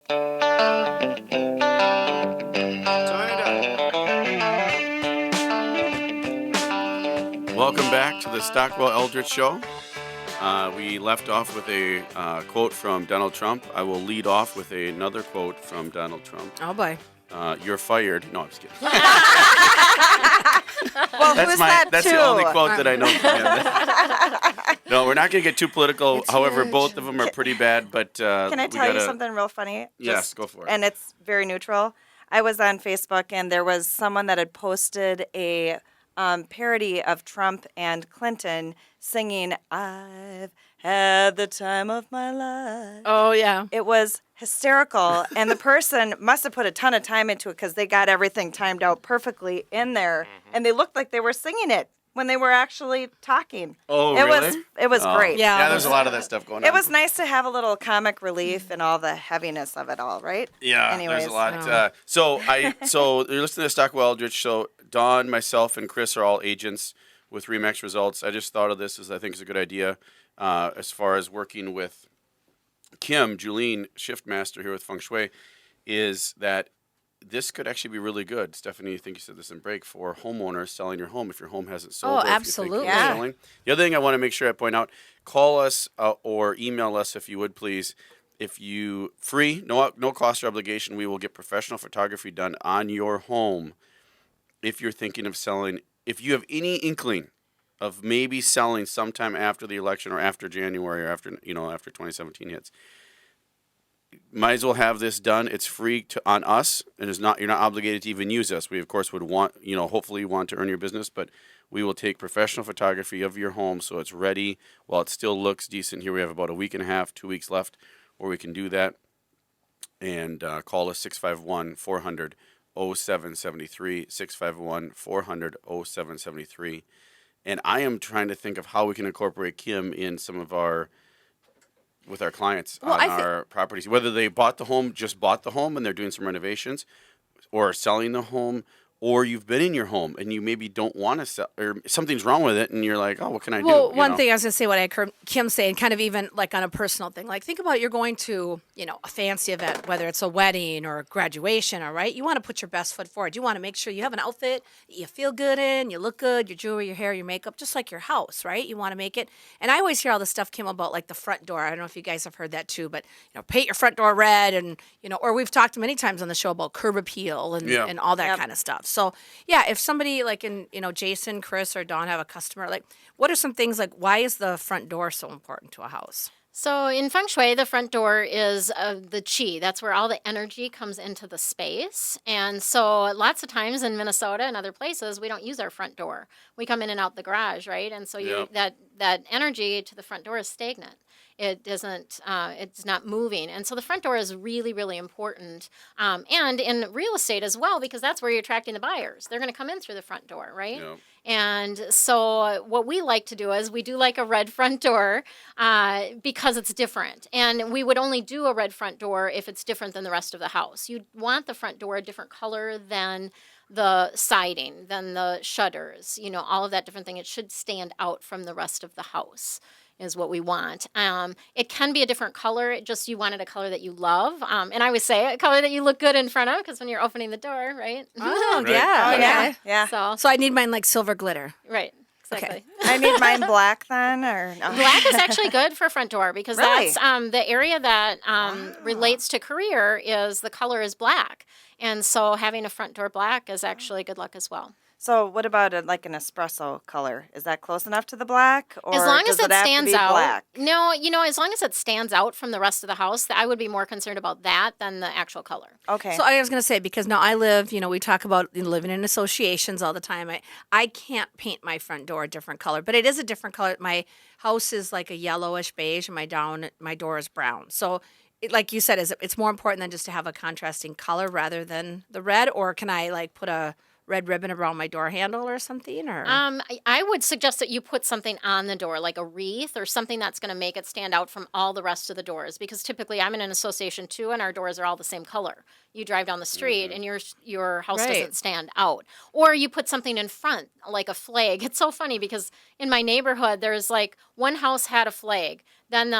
Welcome back to the Stockwell Eldritch Show. We left off with a quote from Donald Trump. I will lead off with another quote from Donald Trump. Oh, boy. You're fired. No, I'm just kidding. Well, That's the only quote that I know from him. No, we're not going to get too political. It's However, huge. both of them are pretty bad. But Can I tell you something real funny? Yes, go for it. And it's very neutral. I was on Facebook, and there was someone that had posted a parody of Trump and Clinton singing, "I've had the time of my life." Oh, yeah. It was hysterical, and the person must have put a ton of time into it because they got everything timed out perfectly in there, and they looked like they were singing it when they were actually talking. Oh, it really? It was great. Yeah. There's a lot of that stuff going on. It was nice to have a little comic relief and all the heaviness of it all, right? Yeah, Anyways. there's a lot. So you're listening to Stockwell Eldritch. So Dawn, myself, and Chris are all agents with Remax Results. I just thought of this as I think is a good idea as far as working with Kim, Julene, Shift Master here with Feng Shui, is that this could actually be really good. Stephanie, I think you said this in break, for homeowners selling your home if your home hasn't sold. Oh, or if you're absolutely. thinking of selling. The other thing I want to make sure I point out, call us or email us if you would, please. If you free, no cost or obligation, we will get professional photography done on your home. If you're thinking of selling, if you have any inkling of maybe selling sometime after the election or after January or after 2017 hits, might as well have this done. It's free on us, and you're not obligated to even use us. We of course would want, hopefully want to earn your business, but we will take professional photography of your home so it's ready while it still looks decent. Here we have about a week and a half, 2 weeks left where we can do that. And call us 651-400-0773, 651-400-0773. And I am trying to think of how we can incorporate Kim in some of with our clients on our properties, whether they just bought the home and they're doing some renovations, or selling the home, or you've been in your home and you maybe don't want to sell, or something's wrong with it and you're like, oh, what can I do? Well, one thing I was going to say, what I heard Kim say, and kind of even like on a personal thing, like think about you're going to, a fancy event, whether it's a wedding or a graduation, all right? You want to put your best foot forward. You want to make sure you have an outfit that you feel good in, you look good, your jewelry, your hair, your makeup, just like your house, right? You want to make it. And I always hear all this stuff came about like the front door. I don't know if you guys have heard that too, but, paint your front door red and, or we've talked many times on the show about curb appeal and all that kind of stuff. So, yeah, if somebody like Jason, Chris, or Dawn have a customer, like what are some things like why is the front door so important to a house? So in Feng Shui, the front door is the qi. That's where all the energy comes into the space. And so lots of times in Minnesota and other places, we don't use our front door. We come in and out the garage, right? And so that energy to the front door is stagnant. It doesn't, it's not moving. And so the front door is really, really important. And in real estate as well, because that's where you're attracting the buyers. They're going to come in through the front door, right? Yeah. And so what we like to do is we do like a red front door because it's different. And we would only do a red front door if it's different than the rest of the house. You want the front door a different color than the siding, than the shutters, all of that different thing. It should stand out from the rest of the house is what we want. It can be a different color, just you wanted a color that you love. And I always say a color that you look good in front of, because when you're opening the door, right? Oh, Right. yeah. Yeah. So I need mine like silver glitter. Right. Exactly. Okay. I need mine black then, or no? Black is actually good for front door because Really? that's the area that relates to career is the color is black. And so having a front door black is actually good luck as well. So what about like an espresso color? Is that close enough to the black? Or as long does as it have to stands be out. Black? No, as long as it stands out from the rest of the house, I would be more concerned about that than the actual color. Okay. So I was going to say, because now I live, we talk about living in associations all the time. I can't paint my front door a different color, but it is a different color. My house is like a yellowish beige and my door is brown. So like you said, it's more important than just to have a contrasting color rather than the red, or can I like put a red ribbon around my door handle or something? Or I would suggest that you put something on the door, like a wreath or something that's going to make it stand out from all the rest of the doors. Because typically I'm in an association too, and our doors are all the same color. You drive down the street and your house doesn't stand out. Or you put something in front, like a flag. It's so funny because in my neighborhood, there's like one house had a flag. Then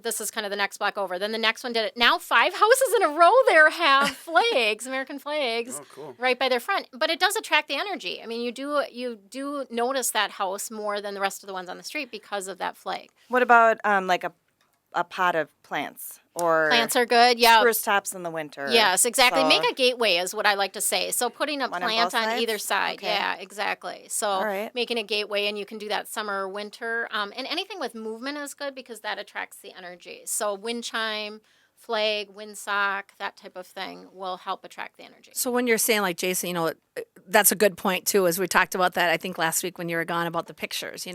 this is kind of the next block over. Then the next one did it. Now 5 houses in a row there have flags, American flags, cool. right by their front. But it does attract the energy. I mean, you do notice that house more than the rest of the ones on the street because of that flag. What about like a pot of plants or Plants are good. Yeah. spruce tops in the winter? Yes, exactly. So- Make a gateway is what I like to say. So putting a One on plant both on either sides? side. Okay. Yeah, exactly. So All right. making a gateway, and you can do that summer or winter. And anything with movement is good because that attracts the energy. So wind chime, flag, windsock, that type of thing will help attract the energy. So when you're saying like Jason, that's a good point too, as we talked about that, I think last week when you were gone about the pictures,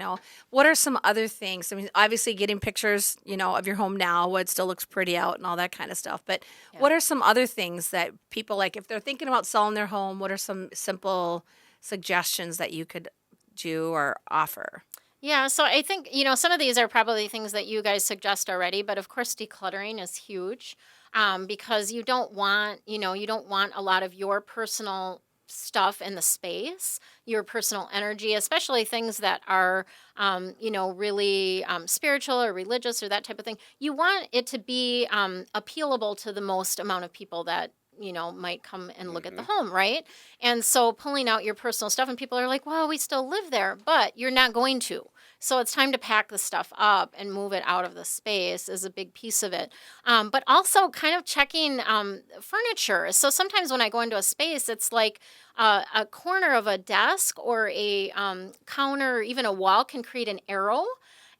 what are some other things? I mean, obviously getting pictures, of your home now, what still looks pretty out and all that kind of stuff. But what are some other things that people like, if they're thinking about selling their home, what are some simple suggestions that you could do or offer? Yeah, so I think, some of these are probably things that you guys suggest already, but of course decluttering is huge because you don't want a lot of your personal stuff in the space, your personal energy, especially things that are, really spiritual or religious or that type of thing. You want it to be appealable to the most amount of people that might come and look at the home, right? And so pulling out your personal stuff, and people are like, well, we still live there, but you're not going to. So it's time to pack the stuff up and move it out of the space is a big piece of it. But also kind of checking furniture. So sometimes when I go into a space, it's like a corner of a desk or a counter or even a wall can create an arrow.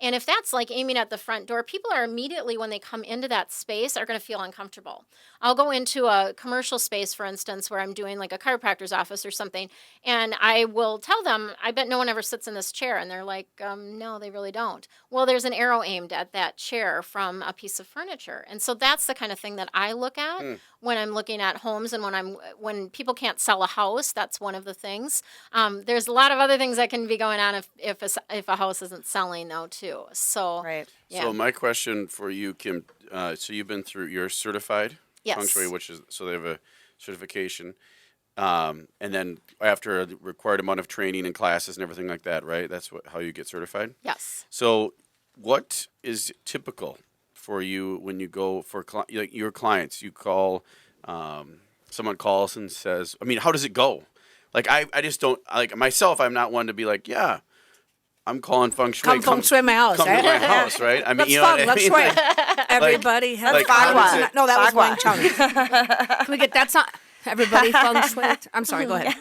And if that's like aiming at the front door, people are immediately, when they come into that space, are going to feel uncomfortable. I'll go into a commercial space, for instance, where I'm doing like a chiropractor's office or something, and I will tell them, I bet no one ever sits in this chair. And they're like, no, they really don't. Well, there's an arrow aimed at that chair from a piece of furniture. And so that's the kind of thing that I look at when I'm looking at homes, and when people can't sell a house, that's one of the things. There's a lot of other things that can be going on if a house isn't selling, though, too. So, Right. yeah. So my question for you, Kim, so you're certified Yes. Feng Shui, so they have a certification. And then after a required amount of training and classes and everything like that, right? That's how you get certified? Yes. So what is typical for you when you go for like your clients? You call, someone calls and says, I mean, how does it go? Like, I just don't, like myself, I'm not one to be like, yeah, I'm calling Feng Shui. Come Feng Shui my house, Come right? to my house, right? I mean, Let's you know what I let's mean? swear. Like, Everybody has like, how does it- No, that was Bagua. Wang Chung. Can we get that song? Everybody Feng Shui. I'm sorry, go ahead.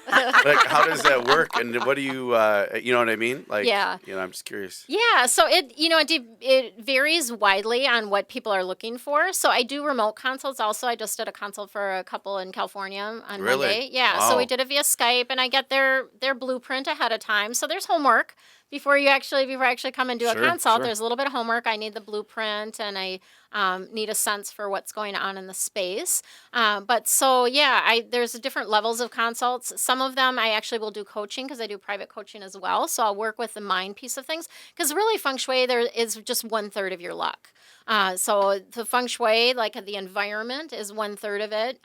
like, how does that work? And what do you, you know what I mean? Like, Yeah. I'm just curious. Yeah, so it varies widely on what people are looking for. So I do remote consults also. I just did a consult for a couple in California on Really? Monday. Yeah, Wow. so we did it via Skype, and I get their blueprint ahead of time. So there's homework before I actually come and do Sure, a consult. sure. There's a little bit of homework. I need the blueprint, and I need a sense for what's going on in the space. But so yeah, there's different levels of consults. Some of them I actually will do coaching because I do private coaching as well. So I'll work with the mind piece of things because really Feng Shui there is just 1/3 of your luck. So the Feng Shui, like the environment, is 1/3 of it.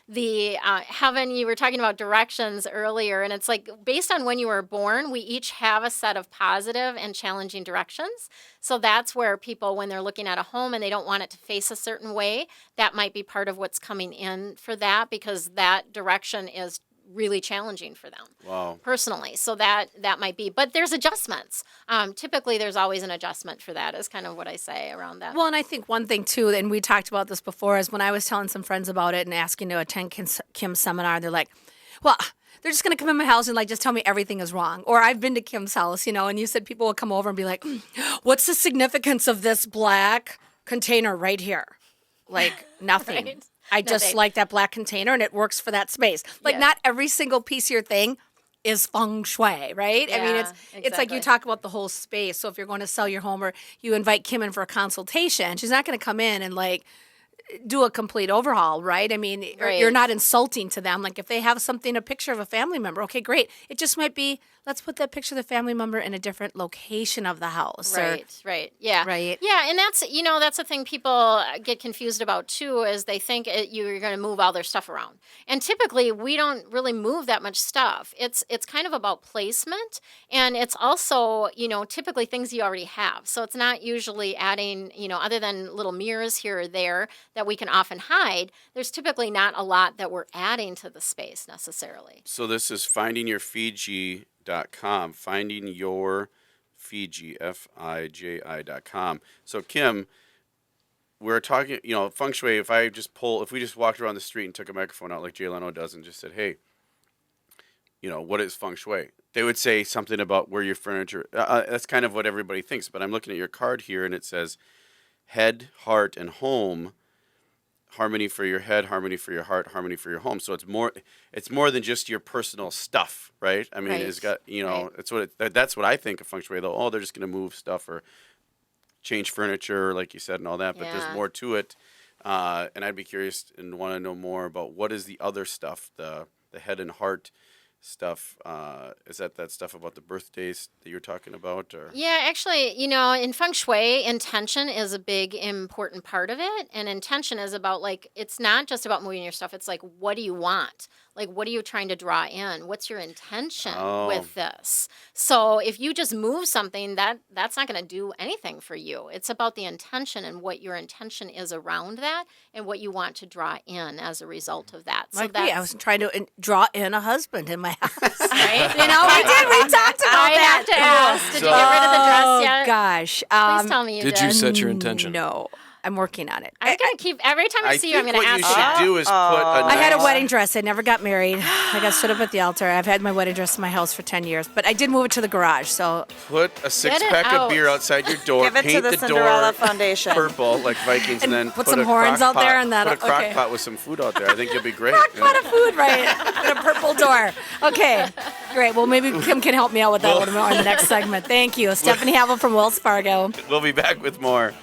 The heaven, you were talking about directions earlier, and it's like based on when you were born, we each have a set of positive and challenging directions. So that's where people, when they're looking at a home and they don't want it to face a certain way, that might be part of what's coming in for that because that direction is really challenging for them. Wow. Personally. So that might be, but there's adjustments. Typically there's always an adjustment for that is kind of what I say around that. Well, and I think one thing too, and we talked about this before, is when I was telling some friends about it and asking to attend Kim's seminar, they're like, well, they're just going to come in my house and like just tell me everything is wrong. Or I've been to Kim's house, and you said people will come over and be like, what's the significance of this black container right here? Like nothing. Right. I just Nothing. like that black container and it works for that space. Like Yes. not every single piece of your thing is Feng Shui, right? I mean, Yeah, it's like you exactly. talk about the whole space. So if you're going to sell your home or you invite Kim in for a consultation, she's not going to come in and like do a complete overhaul, right? I mean, Right. you're not insulting to them. Like if they have something, a picture of a family member, okay, great. It just might be let's put that picture of the family member in a different location of the house. Right. Yeah. Right. Yeah, and that's the thing people get confused about too, is they think you're going to move all their stuff around. And typically we don't really move that much stuff. It's kind of about placement, and it's also, typically things you already have. So it's not usually adding, other than little mirrors here or there that we can often hide, there's typically not a lot that we're adding to the space necessarily. So this is findingyourfiji.com, findingyourfiji, Fiji.com. So Kim, we're talking, feng shui. If we just walked around the street and took a microphone out like Jay Leno does and just said, hey, what is feng shui? They would say something about where your furniture, that's kind of what everybody thinks. But I'm looking at your card here and it says head, heart, and home. Harmony for your head, harmony for your heart, harmony for your home. So it's more than just your personal stuff, right? I mean, Right. It's got, Right. that's what I think of feng shui though. Oh, they're just going to move stuff or change furniture, like you said, and all that. But Yeah. there's more to it. And I'd be curious and want to know more about what is the other stuff, the head and heart stuff. Is that stuff about the birthdays that you're talking about? Or Yeah, actually, in feng shui, intention is a big important part of it. And intention is about it's not just about moving your stuff. It's like, what do you want? Like, what are you trying to draw in? What's your intention with this? So if you just move something, that's not going to do anything for you. It's about the intention and what your intention is around that and what you want to draw in as a result of that. So Like me, I was trying to draw in a husband in my house. right. We did. We talked about I that. have to ask, did you get rid of the dress yet? Gosh. Please tell me you did. Did you set your intention? No. I'm working on it. I'm going to keep, every time I see you, I'm going to ask what you should do is put a I had a nice- wedding dress. I never got married. I got stood up at the altar. I've had my wedding dress in my house for 10 years, but I did move it to the garage. So Put a six-pack of out. beer outside your door. Give it to paint the the Cinderella door Foundation. purple like Vikings, and then put some a horns crock out there pot- and that- Put a crock okay. pot with some food out there. I think you'll be great. pot of food, right? And a purple door. Okay, great. Well, maybe Kim can help me out with that one more in the next segment. Thank you. Stephanie Havel from Wells Fargo. We'll be back with more.